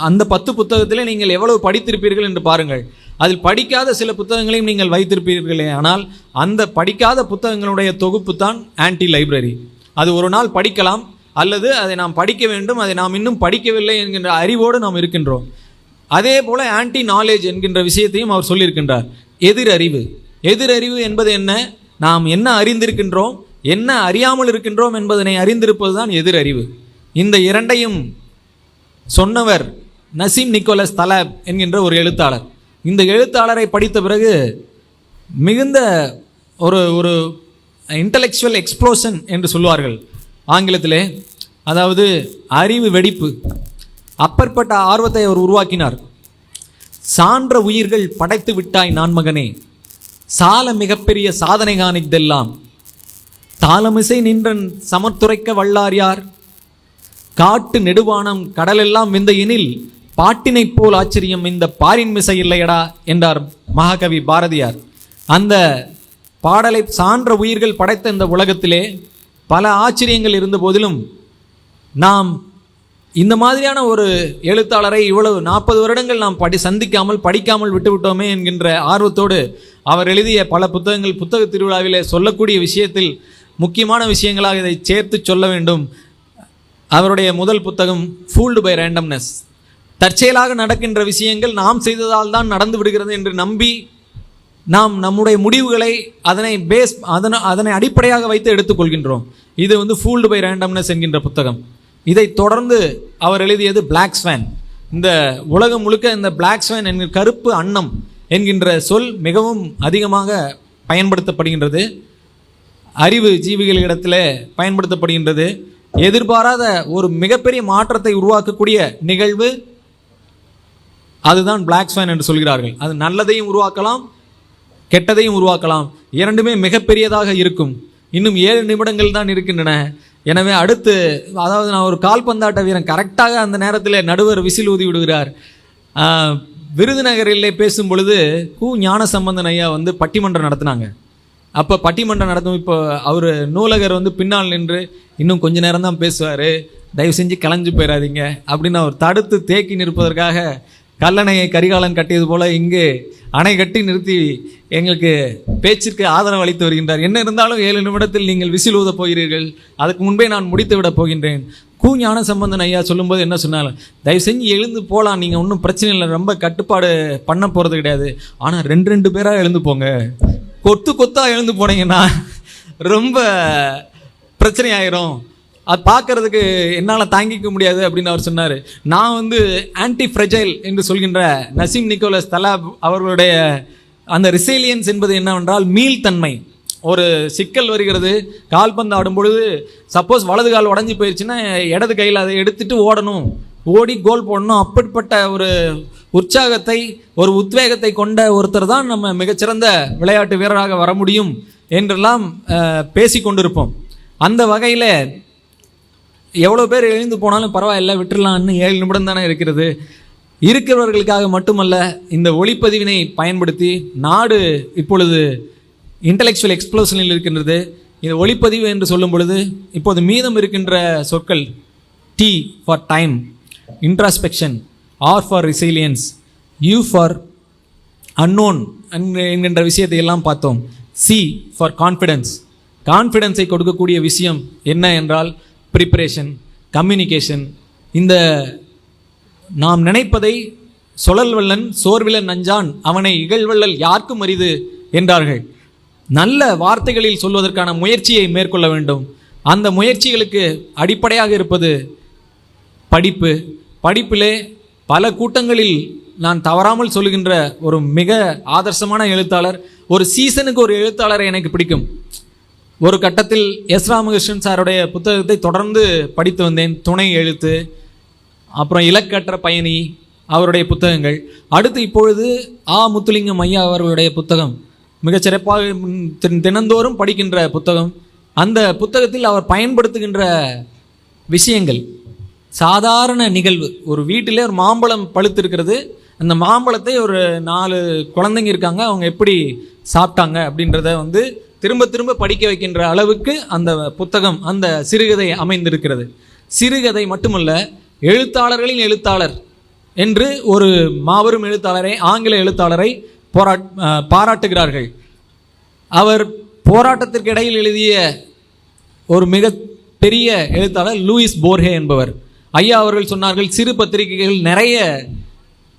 அந்த 10 புத்தகத்திலே நீங்கள் எவ்வளவு படித்திருப்பீர்கள் என்று பாருங்கள். அதில் படிக்காத சில புத்தகங்களையும் நீங்கள் வைத்திருப்பீர்களே, ஆனால் அந்த படிக்காத புத்தகங்களுடைய தொகுப்பு தான் ஆன்டி லைப்ரரி. அது ஒரு நாள் படிக்கலாம், அல்லது அதை நாம் படிக்க வேண்டும், அதை நாம் இன்னும் படிக்கவில்லை என்கின்ற அறிவோடு நாம் இருக்கின்றோம். அதே போல ஆன்டி நாலேஜ் என்கின்ற விஷயத்தையும் அவர் சொல்லியிருக்கின்றார். எதிரறிவு. எதிரறிவு என்பது என்ன? நாம் என்ன அறிந்திருக்கின்றோம், என்ன அறியாமல் இருக்கின்றோம் என்பதனை அறிந்திருப்பது தான் எதிரறிவு. இந்த இரண்டையும் சொன்னவர் நசீம் நிக்கோலஸ் தலாப் என்கின்ற ஒரு எழுத்தாளர். இந்த எழுத்தாளரை படித்த பிறகு மிகுந்த ஒரு இன்டலெக்சுவல் எக்ஸ்ப்ளோஷன் என்று சொல்வார்கள் ஆங்கிலத்திலே, அதாவது அறிவு வெடிப்பு, அப்பற்பட்ட ஆர்வத்தை அவர் உருவாக்கினார். சான்ற உயிர்கள் படைத்து விட்டாய் நான் மகனே, சால மிகப்பெரிய சாதனை காணித்தெல்லாம், தாளமிசை நின்றன் சமத்துரைக்க வல்லார் யார், காட்டு நெடுவானம் கடலெல்லாம் விந்தையினில் பாட்டினைப் போல் ஆச்சரியம் இந்த பாரின் மிசை இல்லையடா என்றார் மகாகவி பாரதியார். அந்த பாடலை சான்ற உயிர்கள் படைத்த இந்த உலகத்திலே பல ஆச்சரியங்கள் இருந்த போதிலும் நாம் இந்த மாதிரியான ஒரு எழுத்தாளரை இவ்வளவு 40 வருடங்கள் நாம் சந்திக்காமல் படிக்காமல் விட்டுவிட்டோமே என்கின்ற ஆர்வத்தோடு அவர் எழுதிய பல புத்தகங்கள் புத்தக திருவிழாவிலே சொல்லக்கூடிய விஷயத்தில் முக்கியமான விஷயங்களாக இதை சேர்த்து சொல்ல வேண்டும். அவருடைய முதல் புத்தகம் ஃபூல்டு பை ரேண்டம்னஸ். தற்செயலாக நடக்கின்ற விஷயங்கள் நாம் செய்ததால் தான் நடந்து விடுகிறது என்று நம்பி நாம் நம்முடைய முடிவுகளை அதனை அடிப்படையாக வைத்து எடுத்துக்கொள்கின்றோம். இது ஃபூல்டு பை ரேண்டம்னஸ் என்கின்ற புத்தகம். இதை தொடர்ந்து அவர் எழுதியது பிளாக் ஸ்வான். இந்த உலகம் முழுக்க இந்த பிளாக் ஸ்வான் என்கிற கருப்பு அன்னம் என்கின்ற சொல் மிகவும் அதிகமாக பயன்படுத்தப்படுகின்றது. அறிவு ஜீவிகளிடத்தில் பயன்படுத்தப்படுகின்றது. எதிர்பாராத ஒரு மிகப்பெரிய மாற்றத்தை உருவாக்கக்கூடிய நிகழ்வு அதுதான் பிளாக் ஸ்வான் என்று சொல்கிறார்கள். அது நல்லதையும் உருவாக்கலாம், கெட்டதையும் உருவாக்கலாம். இரண்டுமே மிகப்பெரியதாக இருக்கும். இன்னும் 7 நிமிடங்கள் தான் இருக்கின்றன. எனவே அடுத்து, அதாவது நான் ஒரு கால்பந்தாட்ட வீரன், கரெக்டாக அந்த நேரத்தில் நடுவர் விசில் ஊதி விடுகிறார். விருதுநகரிலே பேசும் பொழுது ஞானசம்பந்தன் ஐயா வந்து பட்டிமன்றம் நடத்தினாங்க. அப்போ பட்டிமன்றம் நடத்தும், இப்போ அவர் நூலகர் வந்து பின்னால் நின்று இன்னும் கொஞ்ச நேரம் தான் பேசுவார், தயவு செஞ்சு கலைஞ்சு போயிடாதீங்க அப்படின்னு அவர் தடுத்து தேக்கி நிற்பதற்காக கல்லணையை கரிகாலன் கட்டியது போல இங்கு அணை கட்டி நிறுத்தி எங்களுக்கு பேச்சிற்கு ஆதரவு அளித்து வருகின்றார். என்ன இருந்தாலும் 7 நிமிடத்தில் நீங்கள் விசில் ஊத போகிறீர்கள், அதுக்கு முன்பே நான் முடித்து விட போகின்றேன். ஞானசம்பந்தன் ஐயா சொல்லும்போது என்ன சொன்னாலும், தயவு செஞ்சு எழுந்து போகலாம், நீங்கள் ஒன்றும் பிரச்சனை இல்லை, ரொம்ப கட்டுப்பாடு பண்ண போகிறது கிடையாது, ஆனால் 2 பேராக எழுந்து போங்க, கொத்தாக எழுந்து போனீங்கன்னா ரொம்ப பிரச்சனை ஆயிரும், அது பார்க்கறதுக்கு என்னால் தாங்கிக்க முடியாது அப்படின்னு அவர் சொன்னார். நான் வந்து ஆன்டி ஃப்ரெஜைல் என்று சொல்கின்ற நசீம் நிக்கோலஸ் தலாப் அவர்களுடைய அந்த ரிசைலியன்ஸ் என்பது என்னவென்றால் மீள்தன்மை. ஒரு சிக்கல் வருகிறது, கால்பந்து ஆடும் பொழுது சப்போஸ் வலது கால் உடஞ்சி போயிடுச்சுன்னா இடது கையில் அதை எடுத்துட்டு ஓடணும், ஓடி கோல் போடணும். அப்படிப்பட்ட ஒரு உற்சாகத்தை, ஒரு உத்வேகத்தை கொண்ட ஒருத்தர் தான் நம்ம மிகச்சிறந்த விளையாட்டு வீரராக வர முடியும் என்றெல்லாம் பேசி கொண்டிருப்போம். அந்த வகையில் எவ்வளோ பேர் எழுந்து போனாலும் பரவாயில்லை, விட்டுடலான்னு 7 நிமிடம் தானே இருக்கிறது. இருக்கிறவர்களுக்காக மட்டுமல்ல, இந்த ஒளிப்பதிவினை பயன்படுத்தி நாடு இப்பொழுது இன்டலெக்சுவல் எக்ஸ்ப்ளோஷனில் இருக்கின்றது. இந்த ஒளிப்பதிவு என்று சொல்லும் பொழுது இப்போது மீதம் இருக்கின்ற சொற்கள் T for time, introspection, R for resilience, U for unknown என்கின்ற விஷயத்தை எல்லாம் பார்த்தோம். C ஃபார் கான்ஃபிடென்ஸ், கான்ஃபிடென்ஸை கொடுக்கக்கூடிய விஷயம் என்ன என்றால் ப்ரிப்பரேஷன், கம்யூனிகேஷன். இந்த நாம் நினைப்பதை சொலல்வல்லன் சோர்விலன் நஞ்சான் அவனை இகழ்வல்லல் யாருக்கும் அரிது என்றார்கள். நல்ல வார்த்தைகளில் சொல்வதற்கான முயற்சியை மேற்கொள்ள வேண்டும். அந்த முயற்சிகளுக்கு அடிப்படையாக இருப்பது படிப்பு. படிப்பிலே பல கூட்டங்களில் நான் தவறாமல் சொல்லுகின்ற ஒரு மிக ஆதர்சமான எழுத்தாளர், ஒரு சீசனுக்கு ஒரு எழுத்தாளரை எனக்கு பிடிக்கும். ஒரு கட்டத்தில் எஸ் ராமகிருஷ்ணன் சாருடைய புத்தகத்தை தொடர்ந்து படித்து வந்தேன். துணை எழுத்து, அப்புறம் இலக்கற்ற பயணி, அவருடைய புத்தகங்கள். அடுத்து இப்பொழுது முத்துலிங்கம் ஐயா அவர்களுடைய புத்தகம் மிகச்சிறப்பாக தினந்தோறும் படிக்கின்ற புத்தகம். அந்த புத்தகத்தில் அவர் பயன்படுத்துகின்ற விஷயங்கள் சாதாரண நிகழ்வு. ஒரு வீட்டிலே ஒரு மாம்பழம் பழுத்திருக்கிறது, அந்த மாம்பழத்தை ஒரு 4 குழந்தைங்க இருக்காங்க, அவங்க எப்படி சாப்பிட்டாங்க அப்படின்றத வந்து திரும்ப திரும்ப படிக்க வைக்கின்ற அளவுக்கு அந்த புத்தகம், அந்த சிறுகதை அமைந்திருக்கிறது. சிறுகதை மட்டுமல்ல, எழுத்தாளர்களின் எழுத்தாளர் என்று ஒரு மாபெரும் எழுத்தாளரை, ஆங்கில எழுத்தாளரை பாராட்டுகிறார்கள். அவர் போராட்டத்திற்கு இடையில் எழுதிய ஒரு மிக பெரிய எழுத்தாளர் லூயிஸ் போர்ஹே என்பவர். ஐயா அவர்கள் சொன்னார்கள், சிறு பத்திரிகைகள் நிறைய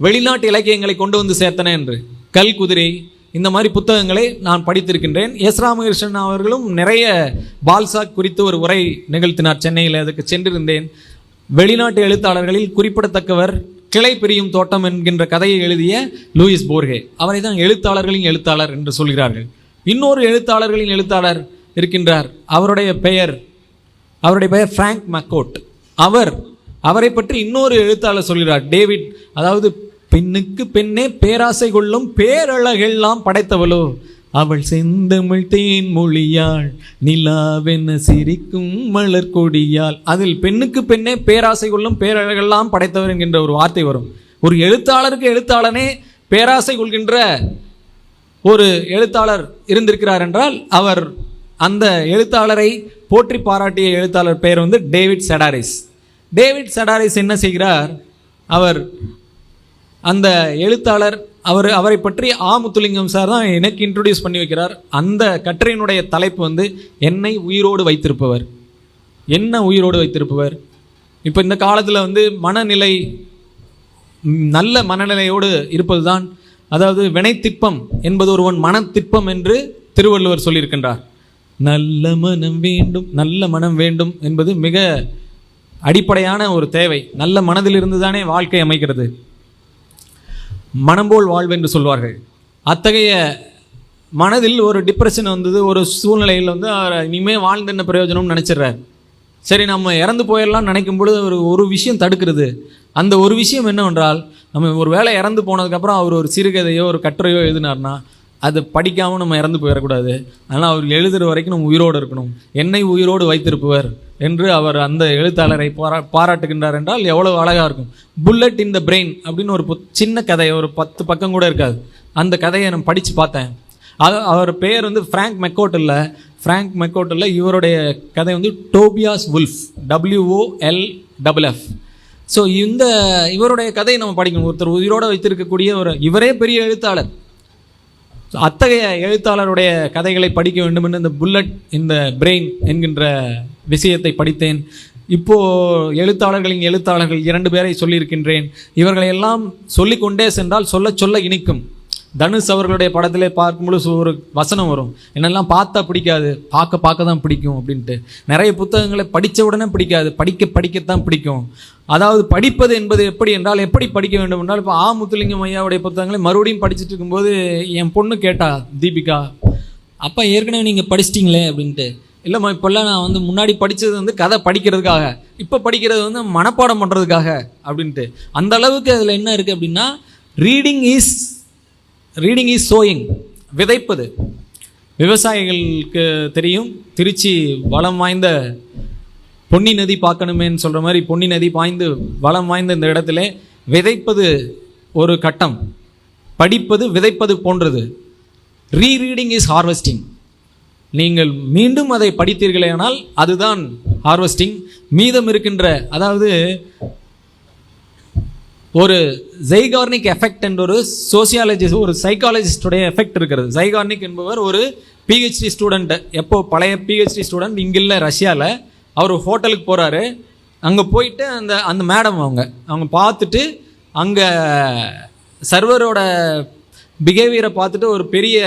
வெளிநாட்டு இலக்கியங்களை கொண்டு வந்து சேர்த்தன என்று. கல் குதிரை, இந்த மாதிரி புத்தகங்களை நான் படித்திருக்கின்றேன். எஸ் ராமகிருஷ்ணன் அவர்களும் நிறைய பால்சாக் குறித்து ஒரு உரை நிகழ்த்தினார் சென்னையில், அதுக்கு சென்றிருந்தேன். வெளிநாட்டு எழுத்தாளர்களில் குறிப்பிடத்தக்கவர் கிளை பிரியும் தோட்டம் என்கின்ற கதையை எழுதிய லூயிஸ் போர்ஹே. அவரை தான் எழுத்தாளர்களின் எழுத்தாளர் என்று சொல்கிறார்கள். இன்னொரு எழுத்தாளர்களின் எழுத்தாளர் இருக்கின்றார், அவருடைய பெயர் பிராங்க் மக்கோட். அவரை பற்றி இன்னொரு எழுத்தாளர் சொல்கிறார், டேவிட். அதாவது பெண்ணுக்கு பெண்ணே பேராசை கொள்ளும் பேரழகெல்லாம் படைத்தவளோ அவள் செந்தமிழ் தேன் மொழியாள் நிலாவென சிரிக்கும் மலர் கொடியாள். அதில் பெண்ணுக்கு பெண்ணே பேராசை கொள்ளும் பேரழகெல்லாம் படைத்தவர் என்கின்ற ஒரு வார்த்தை வரும். ஒரு எழுத்தாளருக்கு எழுத்தாளனே பேராசை கொள்கின்ற ஒரு எழுத்தாளர் இருந்திருக்கிறார் என்றால், அவர் அந்த எழுத்தாளரை போற்றி பாராட்டிய எழுத்தாளர் பெயர் வந்து டேவிட் செடாரிஸ். டேவிட் செடாரிஸ் என்ன செய்கிறார், அவர் அந்த எழுத்தாளர் அவரை பற்றி முத்துலிங்கம் சார் தான் எனக்கு இன்ட்ரோடியூஸ் பண்ணி வைக்கிறார். அந்த கட்டுரையினுடைய தலைப்பு வந்து என்னை உயிரோடு வைத்திருப்பவர். என்ன உயிரோடு வைத்திருப்பவர்? இப்போ இந்த காலத்தில் வந்து மனநிலை, நல்ல மனநிலையோடு இருப்பது தான், அதாவது வினைத்திற்பம் என்பது ஒருவன் மனத்திற்பம் என்று திருவள்ளுவர் சொல்லியிருக்கின்றார். நல்ல மனம் வேண்டும், நல்ல மனம் வேண்டும் என்பது மிக அடிப்படையான ஒரு தேவை. நல்ல மனதிலிருந்து தானே வாழ்க்கை அமைகிறது. மனம் போல் வாழ்வு என்று சொல்வார்கள். அத்தகைய மனதில் ஒரு டிப்ரெஷன் வந்தது, ஒரு சூழ்நிலையில் வந்து இனிமேல் வாழ்ந்து என்ன பிரயோஜனம்னு நினச்சிடுறார். சரி, நம்ம இறந்து போயிடலாம் நினைக்கும் பொழுது ஒரு விஷயம் தடுக்கிறது. அந்த ஒரு விஷயம் என்னவென்றால், நம்ம ஒரு வேளை இறந்து போனதுக்கப்புறம் அவர் ஒரு சிறுகதையோ ஒரு கட்டுரையோ எழுதினார்னா அது படிக்காமல் நம்ம இறந்து போயிடக்கூடாது. அதனால் அவர் எழுதுகிற வரைக்கும் நம்ம உயிரோடு இருக்கணும். என்னை உயிரோடு வைத்திருப்பவர் என்று அவர் அந்த எழுத்தாளரை பாராட்டுகின்றார் என்றால் எவ்வளோ அழகாக இருக்கும். புல்லட் இன் த பிரெயின் அப்படின்னு ஒரு சின்ன கதை, ஒரு 10 பக்கம் கூட இருக்காது. அந்த கதையை நான் படித்து பார்த்தேன். அவர் பெயர் வந்து ஃப்ராங்க் மெக்கோட்டில். இவருடைய கதை வந்து டோபியாஸ் வுல்ஃப், WOLFF. ஸோ இவருடைய கதையை நம்ம படிக்கணும். ஒருத்தர் உயிரோடு வைத்திருக்கக்கூடிய இவரே பெரிய எழுத்தாளர். அத்தகைய எழுத்தாளருடைய கதைகளை படிக்க வேண்டும் என்று இந்த புல்லட் இந்த பிரெயின் என்கின்ற விஷயத்தை படித்தேன். இப்போது எழுத்தாளர்கள் 2 பேரை சொல்லியிருக்கின்றேன். இவர்களை எல்லாம் சொல்லிக்கொண்டே சென்றால் சொல்ல சொல்ல இனிக்கும். தனுஷ் அவர்களுடைய படத்திலே பார்க்கும்பொழுது ஒரு வசனம் வரும், என்னெல்லாம் பார்த்தா பிடிக்காது, பார்க்க தான் பிடிக்கும் அப்படின்ட்டு. நிறைய புத்தகங்களை படித்த உடனே பிடிக்காது, படிக்கத்தான் பிடிக்கும். அதாவது படிப்பது என்பது எப்படி என்றால், எப்படி படிக்க வேண்டும் என்றால், இப்போ முத்துலிங்கம் ஐயாவுடைய புத்தகங்களை மறுபடியும் படிச்சுட்டு இருக்கும்போது என் பொண்ணு கேட்டா, தீபிகா, அப்பா ஏற்கனவே நீங்கள் படிச்சிட்டிங்களே அப்படின்ட்டு. இல்லைம்மா, இப்போல்லாம் நான் வந்து முன்னாடி படித்தது வந்து கதை படிக்கிறதுக்காக, இப்போ படிக்கிறது வந்து மனப்பாடம் பண்ணுறதுக்காக அப்படின்ட்டு. அந்த அளவுக்கு அதில் என்ன இருக்குது அப்படின்னா, ரீடிங் இஸ் சோயிங், விதைப்பது. விவசாயிகளுக்கு தெரியும், திருச்சி வளம் வாய்ந்த பொன்னி நதி பார்க்கணுமேன்னு சொல்கிற மாதிரி பொன்னி நதி பாய்ந்து வளம் வாய்ந்த இந்த இடத்துல விதைப்பது ஒரு கட்டம், படிப்பது விதைப்பது போன்றது. Rereading is harvesting. நீங்கள் மீண்டும் அதை படித்தீர்களேனால் அதுதான் ஹார்வெஸ்டிங். மீதம் இருக்கின்ற, அதாவது ஒரு ஜைகார்னிக் எஃபெக்ட் என்ற ஒரு சோசியாலஜிஸ்ட், ஒரு சைக்காலஜிஸ்டுடைய எஃபெக்ட் இருக்கிறது. ஜைகார்னிக் என்பவர் ஒரு PhD ஸ்டூடெண்ட். எப்போ பழைய PhD ஸ்டூடெண்ட், இங்கே இல்லை, ரஷ்யாவில். அவர் ஹோட்டலுக்கு போகிறாரு. அங்கே போயிட்டு அந்த மேடம் அவங்க பார்த்துட்டு அங்கே சர்வரோட பிஹேவியரை பார்த்துட்டு ஒரு பெரிய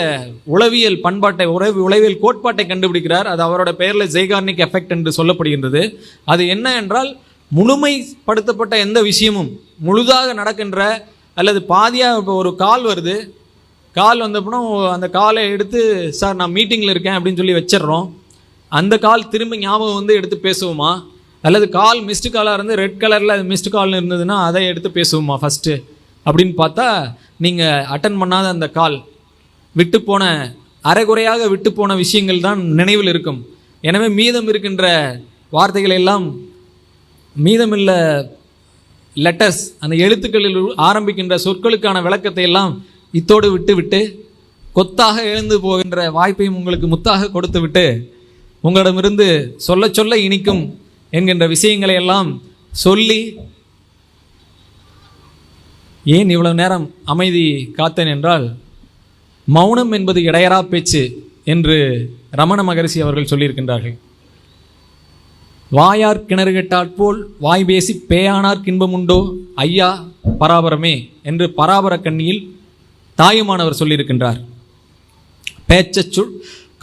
உளவியல் கோட்பாட்டை கண்டுபிடிக்கிறார். அது அவரோட பெயரில் ஜைகார்னிக் எஃபெக்ட் என்று சொல்லப்படுகின்றது. அது என்ன என்றால், முழுமைப்படுத்தப்பட்ட எந்த விஷயமும் முழுதாக நடக்கின்ற அல்லது பாதியாக, இப்போ ஒரு கால் வருது, கால் வந்தப்போ அந்த காலை எடுத்து, சார் நான் மீட்டிங்கில் இருக்கேன் அப்படின்னு சொல்லி வச்சிடுறோம். அந்த கால் திரும்ப ஞாபகம் வந்து எடுத்து பேசுவோமா, அல்லது கால் மிஸ்டு காலாக இருந்து ரெட் கலரில் மிஸ்டு கால்னு இருந்ததுன்னா அதை எடுத்து பேசுவோமா ஃபஸ்ட்டு அப்படின்னு பார்த்தா, நீங்கள் அட்டன் பண்ணாத அந்த கால், விட்டுப்போன அரைகுறையாக விட்டுப்போன விஷயங்கள் தான் நினைவில் இருக்கும். எனவே மீதம் இருக்கின்ற வார்த்தைகள் எல்லாம், மீதமில்ல லெட்டர்ஸ், அந்த எழுத்துக்களில் ஆரம்பிக்கின்ற சொற்களுக்கான விளக்கத்தை எல்லாம் இத்தோடு விட்டு கொத்தாக எழுந்து போகின்ற வாய்ப்பையும் உங்களுக்கு முத்தாக கொடுத்து விட்டு, உங்களிடமிருந்து சொல்ல சொல்ல இனிக்கும் என்கின்ற விஷயங்களை எல்லாம் சொல்லி, ஏன் இவ்வளவு நேரம் அமைதி காத்தேன் என்றால், மௌனம் என்பது இடையறா பேச்சு என்று ரமண மகரிஷி அவர்கள் சொல்லியிருக்கின்றார்கள். வாயார் கிணறு கெட்டாற் போல் வாய் பேசி பேயானார் கின்பம் உண்டோ ஐயா பராபரமே என்று பராபர கண்ணியில் தாயுமானவர் சொல்லியிருக்கின்றார்.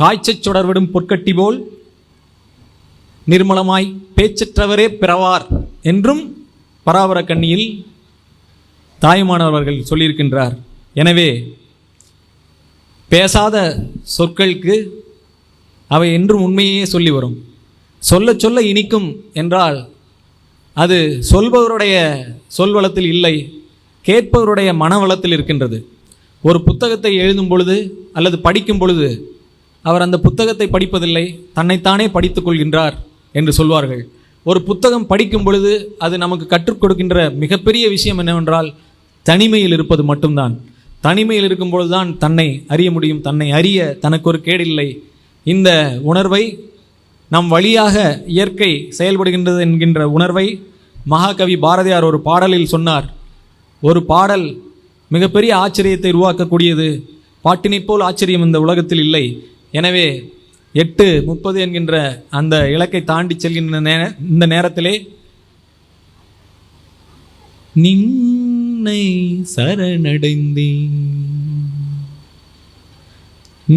காய்ச்சச் சுடர்விடும் பொற்கட்டி போல் நிர்மலமாய் பேச்சற்றவரே பிறவார் என்றும் பராபர கண்ணியில் தாயுமானவர்கள் சொல்லியிருக்கின்றார். எனவே பேசாத சொற்களுக்கு அவை என்றும் உண்மையே சொல்லி வரும். சொல்ல சொல்ல இனிக்கும் என்றால் அது சொல்பவருடைய சொல்வளத்தில் இல்லை, கேட்பவருடைய மனவளத்தில் இருக்கின்றது. ஒரு புத்தகத்தை எழுதும் பொழுது அல்லது படிக்கும் பொழுது அவர் அந்த புத்தகத்தை படிப்பதில்லை, தன்னைத்தானே படித்துக் கொள்கின்றார் என்று சொல்வார்கள். ஒரு புத்தகம் படிக்கும் பொழுது அது நமக்கு கற்றுக் கொடுக்கின்ற மிகப்பெரிய விஷயம் என்னவென்றால், தனிமையில் இருப்பது மட்டும்தான். தனிமையில் இருக்கும் பொழுதுதான் தன்னை அறிய முடியும். தன்னை அறிய தனக்கு ஒரு கேடில்லை. இந்த உணர்வை நம் வழியாக இயற்கை செயல்படுகின்றது என்கின்ற உணர்வை மகாகவி பாரதியார் ஒரு பாடலில் சொன்னார். ஒரு பாடல் மிகப்பெரிய ஆச்சரியத்தை உருவாக்கக்கூடியது. பாட்டினைப் போல் ஆச்சரியம் இந்த உலகத்தில் இல்லை. எனவே 8:30 என்கின்ற அந்த இலக்கை தாண்டி செல்கின்ற இந்த நேரத்திலே, நின்னை சரணடைந்தேன்,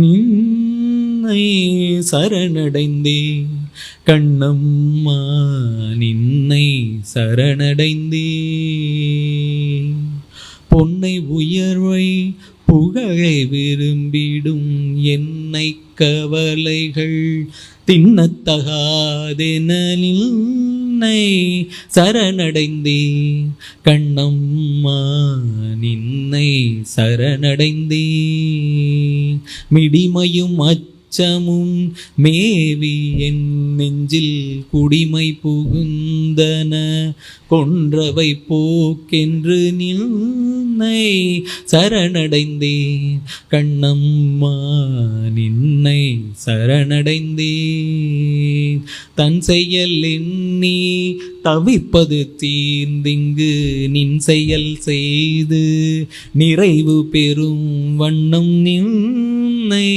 நின்னை சரணடைந்தேன் கண்ணம்மா, நின்னை சரணடைந்தேன். பொன்னை உயர்வை புகழை விரும்பிடும் என்னை கவலைகள் தின்னத்தகாதென நின்னை சரணடைந்தேன் கண்ணம்மா, நின்னை சரணடைந்தேன். மிடிமையும் அச்சமும் மேவி என் நெஞ்சில் குடிமை புகுந்தன. கொன்றவை போக்கென்று நின்னை சரணடைந்தேன் கண்ணம்மா, நின்னை சரணடைந்தேன். தன் செயல் எண்ணி தவிப்பது தீர்ந்திங்கு நின் செயல் செய்து நிறைவு பெறும் வண்ணம் நின்னை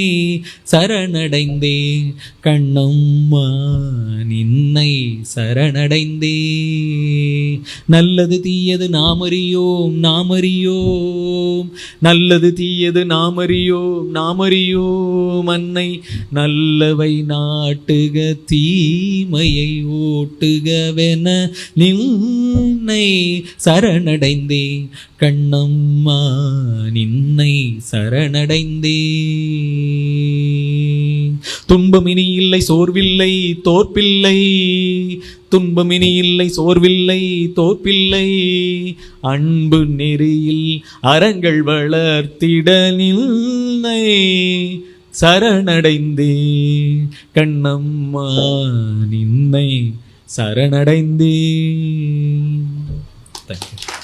சரணடைந்தேன் கண்ணம்மா, நின்னை சரணடைந்தேன். நல்லது தீயது நாமறியோம் நாமறியோம், நல்லது தீயது நாமறியோம் நாமறியோம். அன்னை நல்லவை நாட்டுக தீமையை ஓட்டுகவென நின்னை சரணடைந்தேன் கண்ணம்மா, நின்னை சரணடைந்தேன். துன்பமினி இல்லை சோர்வில்லை தோற்பில்லை, துன்பமினி இல்லை சோர்வில்லை தோற்பில்லை. அன்பு நெறியில் அறங்கள் வளர்த்திட நின்னை சரணடைந்தேன் கண்ணம்மா, நின்னை சரணடைந்தேன். Thank you.